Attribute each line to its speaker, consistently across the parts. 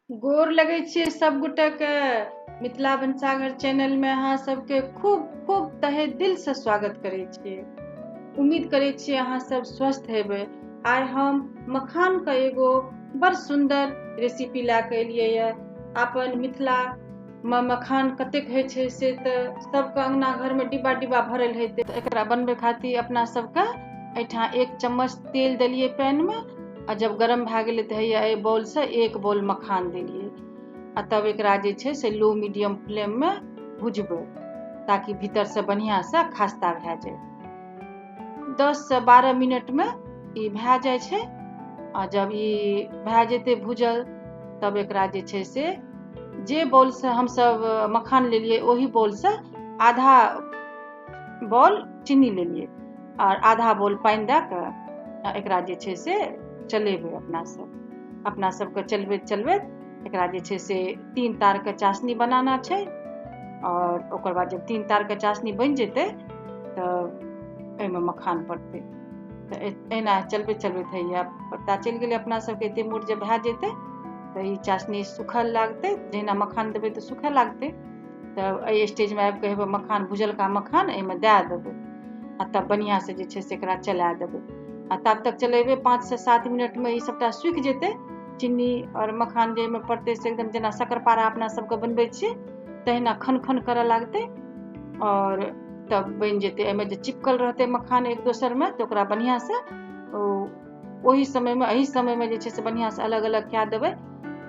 Speaker 1: गोर लगै छियै सब गोटे के मिथिला भनसाघर चैनल में अहाँ सबके खूब खूब तहे दिल से स्वागत करै छियै। उम्मीद करै छियै अहाँ सब स्वस्थ हेबै। आइ हम मखान का एगो बड़ सुंदर रेसिपी ला के एलियै ये। अपन मिथिला में मखान कतेक होइ छै से तऽ सबके अंगना घर में डिब्बा डिब्बा भरल हेतै। एकरा बनबै खातिर अपना सबके एहिठाम 1 चम्मच तेल देलियै पैन में, आ जब गरम भए गेलै तऽ हैया एहि बाउल से 1 बाउल मखान देलियै, आ तब एकरा जे छै से लो मीडियम फ्लेम में भुजबै ताकि भीतर से बढ़िया से खस्ता भए जाए। 10 से 12 मिनट में ई भए जाए छै। आ जब ई भए जेतै भुजल तब एकरा जे छै से जे बाउल से हम सब मखान लेलियै ओही बाउल से आधा बाउल चीनी लेलियै और आधा बाउल पानी दे के एकरा जे छै से चलेबै। अपना सबके चलबैत चलबैत एकरा जे छै से 3 तार के चाशनी बनाना छै। और ओकर बाद जब 3 तार के चाशनी बन जेतै तऽ एहिमे मखान पड़तै। तऽ एना चलबैत चलबैत हैया पता चलि गेलै अपना सबके एते मोट जब भए जेतै तऽ ई चाशनी सूखऽ लागतै। जहिना मखान देबै तऽ सूखऽ लागतै। तब एहि स्टेज में आबि कऽ हेबे मखान भुजलका मखान एहिमे दए देबै, आ तब बढ़िया से जे छै से एकरा चला देबै। आ तब तक चलेबै 5 से 7 मिनट में ई सबटा सूखि जेतै। चीनी और मखान जे में पड़तै से एकदम जेना शक्करपारा अपना सबके बनबै छियै तहिना खन खन करऽ लागतै। और तब बन जेतै। एहिमे जे चिपकल रहतै मखान एक दोसर में तऽ ओकरा बढ़िया से ओही समय में एही समय में जे छै से बढ़िया से अलग अलग कए देबै।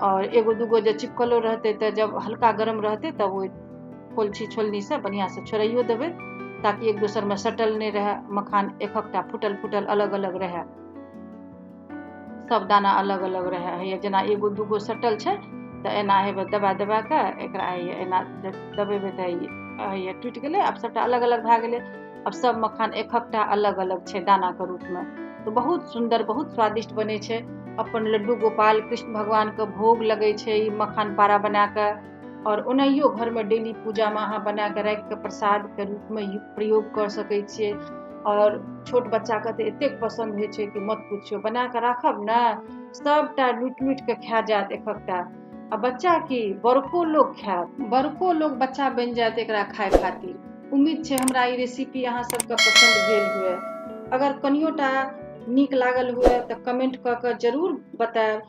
Speaker 1: और एगो दूगो जे चिपकलो रहतै तऽ जब हल्का गरम रहतै तब ओहि कोलछी छोलनी से बढ़िया से छोड़ाइयो देबै ताकि एक दोसर में सटल नहीं रहे। मखान एककटा फूटल फूटल अलग अलग रहे, सब दाना अलग अलग रहे। है जेना एगो दूगो सटल छै तऽ एना हेबे दबा दबा के एकरा एना दबेबै तऽ टूटि गेलै। अब सबटा अलग अलग भए गेलै। अब सब मखान एककटा अलग अलग छै दाना के रूप में। तो बहुत सुंदर बहुत स्वादिष्ट बनै छै। अपन लड्डू गोपाल कृष्ण भगवान के भोग लगै छै ई मखान पारा बना के। और ओनाहियो घर में डेली पूजा में अहाँ बना के राखि के प्रसाद के रूप में प्रयोग कर सकै छियै। और छोट बच्चा के तऽ एतेक पसंद होइ छै कि मत पूछियो। बना के राखब ने सबटा लुटि लुटि के खा जात एककटा। आ बच्चा की बड़को लोग खायत, बड़को लोग बच्चा बन जायत एकरा खाए खातिर। उम्मीद छै हमरा ई रेसिपी अहाँ सबके पसंद भेल हुए। अगर कनियोटा नीक लागल हुए तऽ कमेंट कऽ के जरूर बताएब।